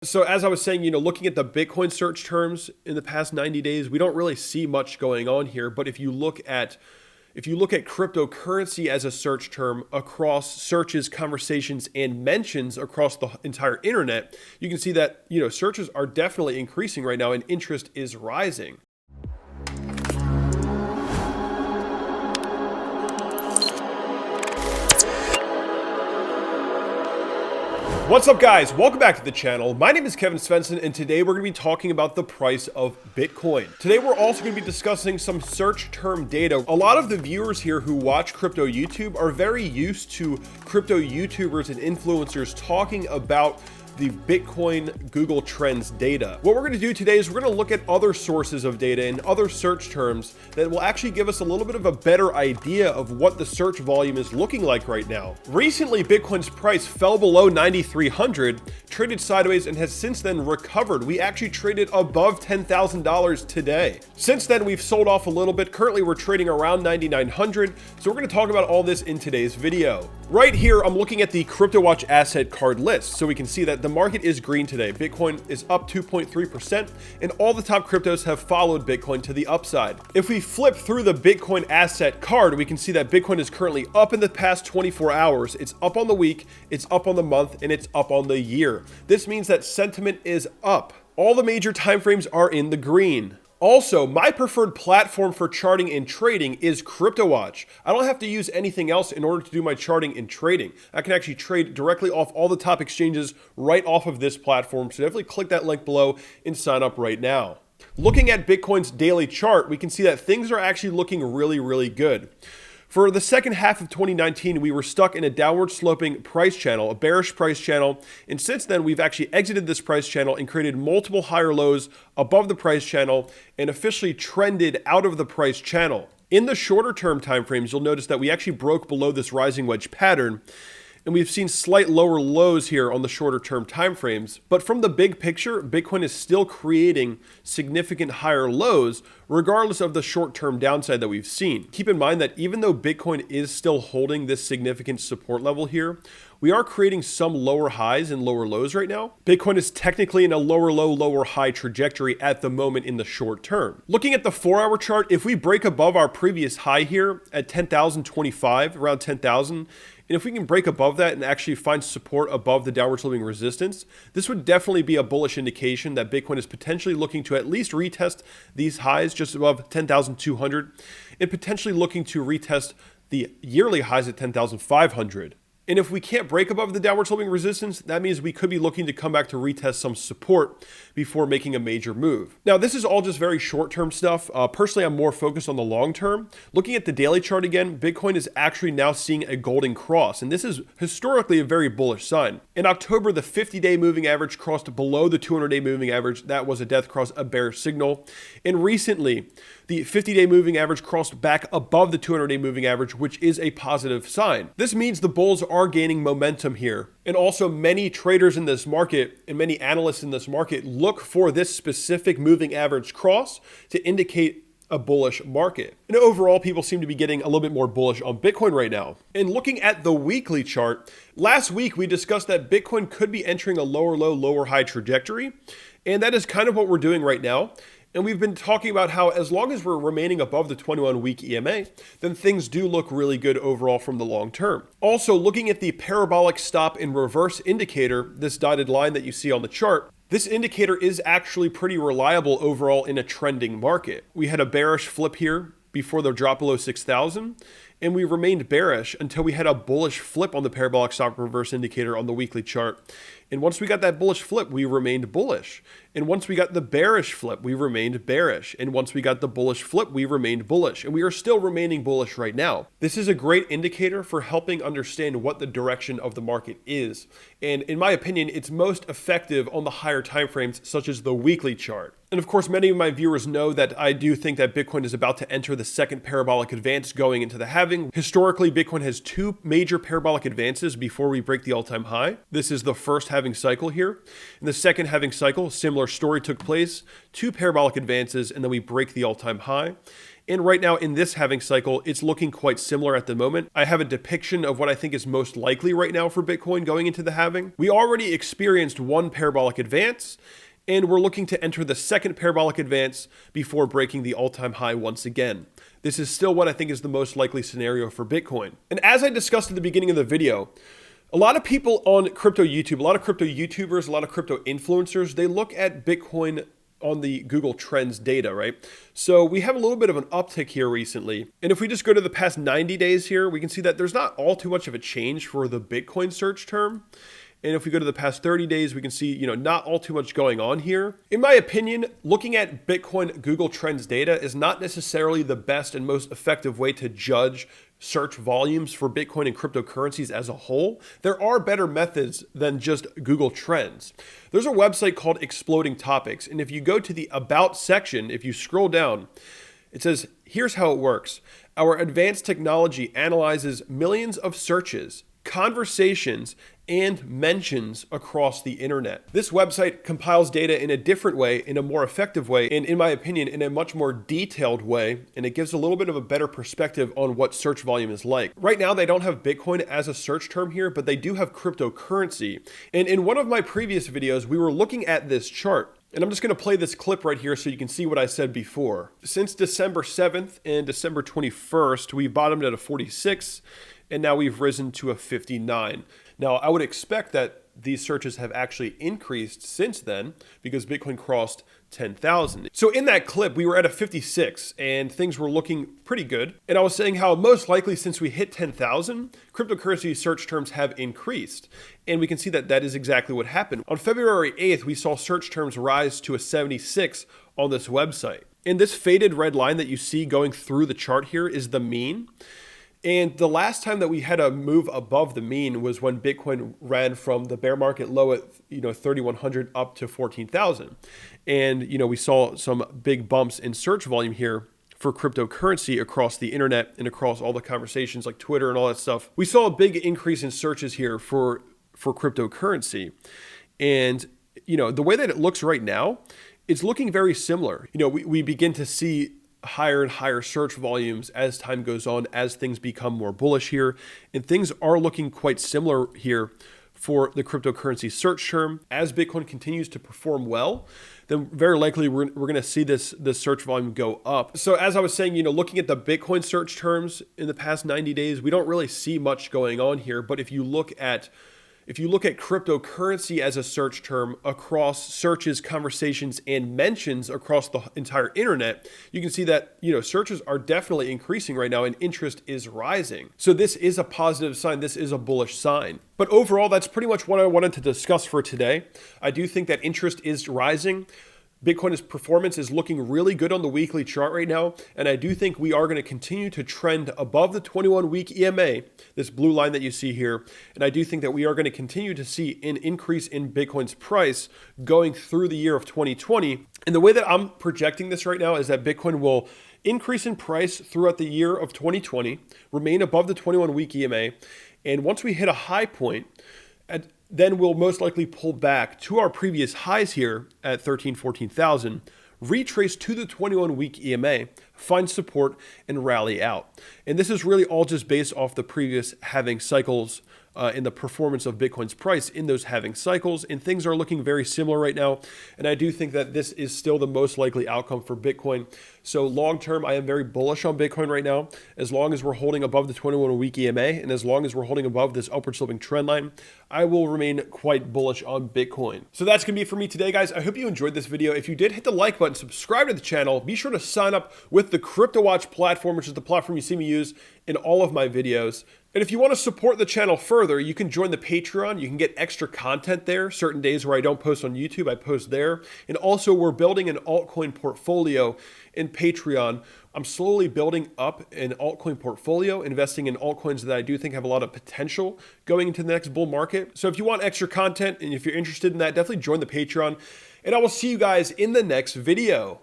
So as I was saying, looking at the Bitcoin search terms in the past 90 days, we don't really see much going on here. But if you look at cryptocurrency as a search term across searches, conversations, and mentions across the entire internet, you can see that, searches are definitely increasing right now and interest is rising. What's up, guys? Welcome back to the channel. My name is Kevin Svenson, and today we're going to be talking about the price of Bitcoin. Today we're also going to be discussing some search term data. A lot of the viewers here who watch crypto YouTube are very used to crypto YouTubers and influencers talking about the Bitcoin Google Trends data. What we're going to do today is we're going to look at other sources of data and other search terms that will actually give us a little bit of a better idea of what the search volume is looking like right now. Recently, Bitcoin's price fell below 9,300, traded sideways, and has since then recovered. We actually traded above $10,000 today. Since then, we've sold off a little bit. Currently, we're trading around 9,900. So we're going to talk about all this in today's video. Right here, I'm looking at the CryptoWatch asset card list. So we can see that the market is green today. Bitcoin is up 2.3%, and all the top cryptos have followed Bitcoin to the upside. If we flip through the Bitcoin asset card, we can see that Bitcoin is currently up in the past 24 hours. It's up on the week, it's up on the month, and it's up on the year. This means that sentiment is up. All the major timeframes are in the green. Also, my preferred platform for charting and trading is CryptoWatch. I don't have to use anything else in order to do my charting and trading. I can actually trade directly off all the top exchanges right off of this platform. So definitely click that link below and sign up right now. Looking at Bitcoin's daily chart, we can see that things are actually looking really good. For the second half of 2019, we were stuck in a downward sloping price channel, a bearish price channel. And since then, we've actually exited this price channel and created multiple higher lows above the price channel and officially trended out of the price channel. In the shorter term timeframes, you'll notice that we actually broke below this rising wedge pattern. And we've seen slight lower lows here on the shorter term timeframes. But from the big picture, Bitcoin is still creating significant higher lows, regardless of the short term downside that we've seen. Keep in mind that even though Bitcoin is still holding this significant support level here, we are creating some lower highs and lower lows right now. Bitcoin is technically in a lower low, lower high trajectory at the moment in the short term. Looking at the 4-hour chart, if we break above our previous high here at 10,025, around 10,000, and if we can break above that and actually find support above the downward sloping resistance, this would definitely be a bullish indication that Bitcoin is potentially looking to at least retest these highs just above 10,200 and potentially looking to retest the yearly highs at 10,500. And if we can't break above the downward sloping resistance, that means we could be looking to come back to retest some support before making a major move. Now, this is all just very short-term stuff. Personally, I'm more focused on the long term. Looking at the daily chart again, Bitcoin is actually now seeing a golden cross, and this is historically a very bullish sign. In October, the 50-day moving average crossed below the 200-day moving average. That was a death cross, a bearish signal. And recently, the 50-day moving average crossed back above the 200-day moving average, which is a positive sign. This means the bulls are gaining momentum here. And also many traders in this market and many analysts in this market look for this specific moving average cross to indicate a bullish market. And overall, people seem to be getting a little bit more bullish on Bitcoin right now. And looking at the weekly chart, last week we discussed that Bitcoin could be entering a lower low, lower high trajectory. And that is kind of what we're doing right now. And we've been talking about how as long as we're remaining above the 21-week EMA, then things do look really good overall from the long term. Also, looking at the parabolic stop and reverse indicator, this dotted line that you see on the chart, this indicator is actually pretty reliable overall in a trending market. We had a bearish flip here before the drop below 6,000, and we remained bearish until we had a bullish flip on the parabolic stop reverse indicator on the weekly chart. And once we got that bullish flip, we remained bullish. And once we got the bearish flip, we remained bearish. And once we got the bullish flip, we remained bullish. And we are still remaining bullish right now. This is a great indicator for helping understand what the direction of the market is. And in my opinion, it's most effective on the higher timeframes, such as the weekly chart. And of course, many of my viewers know that I do think that Bitcoin is about to enter the second parabolic advance going into the halving. Historically, Bitcoin has two major parabolic advances before we break the all-time high. This is the first halving cycle here. In the second halving cycle, similar story took place, two parabolic advances, and then we break the all-time high. And right now in this halving cycle, it's looking quite similar at the moment. I have a depiction of what I think is most likely right now for Bitcoin going into the halving. We already experienced one parabolic advance, and we're looking to enter the second parabolic advance before breaking the all-time high once again. This is still what I think is the most likely scenario for Bitcoin. And as I discussed at the beginning of the video, a lot of people on crypto YouTube, a lot of crypto YouTubers, a lot of crypto influencers, they look at Bitcoin on the Google Trends data, right? So we have a little bit of an uptick here recently. And if we just go to the past 90 days here, we can see that there's not all too much of a change for the Bitcoin search term. And if we go to the past 30 days, we can see, not all too much going on here. In my opinion, looking at Bitcoin Google Trends data is not necessarily the best and most effective way to judge search volumes for Bitcoin and cryptocurrencies as a whole. There are better methods than just Google Trends. There's a website called Exploding Topics. And if you go to the About section, if you scroll down, it says, here's how it works. Our advanced technology analyzes millions of searches, conversations, and mentions across the internet. This website compiles data in a different way, in a more effective way, and in my opinion, in a much more detailed way, and it gives a little bit of a better perspective on what search volume is like. Right now, they don't have Bitcoin as a search term here, but they do have cryptocurrency. And in one of my previous videos, we were looking at this chart. And I'm just going to play this clip right here so you can see what I said before. Since December 7th and December 21st, we bottomed at a 46, and now we've risen to a 59. Now, I would expect that these searches have actually increased since then because Bitcoin crossed 10,000. So in that clip, we were at a 56 and things were looking pretty good. And I was saying how most likely since we hit 10,000, cryptocurrency search terms have increased. And we can see that that is exactly what happened. On February 8th, we saw search terms rise to a 76 on this website. And this faded red line that you see going through the chart here is the mean. And the last time that we had a move above the mean was when Bitcoin ran from the bear market low at 3,100 up to 14,000. And we saw some big bumps in search volume here for cryptocurrency across the internet and across all the conversations like Twitter and all that stuff. We saw a big increase in searches here for cryptocurrency. And the way that it looks right now, it's looking very similar. We begin to see higher and higher search volumes as time goes on, as things become more bullish here. And things are looking quite similar here for the cryptocurrency search term. As Bitcoin continues to perform well, then very likely we're going to see this search volume go up. So as I was saying, looking at the Bitcoin search terms in the past 90 days, we don't really see much going on here. But if you look at cryptocurrency as a search term across searches, conversations, and mentions across the entire internet, you can see that, searches are definitely increasing right now and interest is rising. So this is a positive sign. This is a bullish sign. But overall, that's pretty much what I wanted to discuss for today. I do think that interest is rising. Bitcoin's performance is looking really good on the weekly chart right now, and I do think we are going to continue to trend above the 21-week EMA, this blue line that you see here, and I do think that we are going to continue to see an increase in Bitcoin's price going through the year of 2020. And the way that I'm projecting this right now is that Bitcoin will increase in price throughout the year of 2020, remain above the 21-week EMA, and once we hit a high point, then we'll most likely pull back to our previous highs here at 14,000, retrace to the 21-week EMA, find support, and rally out. And this is really all just based off the previous halving cycles in the performance of Bitcoin's price in those halving cycles. And things are looking very similar right now. And I do think that this is still the most likely outcome for Bitcoin. So long term, I am very bullish on Bitcoin right now. As long as we're holding above the 21-week EMA, and as long as we're holding above this upward sloping trend line, I will remain quite bullish on Bitcoin. So that's going to be it for me today, guys. I hope you enjoyed this video. If you did, hit the like button, subscribe to the channel. Be sure to sign up with the CryptoWatch platform, which is the platform you see me use in all of my videos And if you want to support the channel further, you can join the Patreon. You can get extra content there. Certain days where I don't post on YouTube, I post there. And also, we're building an altcoin portfolio in Patreon. I'm slowly building up an altcoin portfolio, investing in altcoins that I do think have a lot of potential going into the next bull market. So if you want extra content and if you're interested in that, definitely join the Patreon. And I will see you guys in the next video.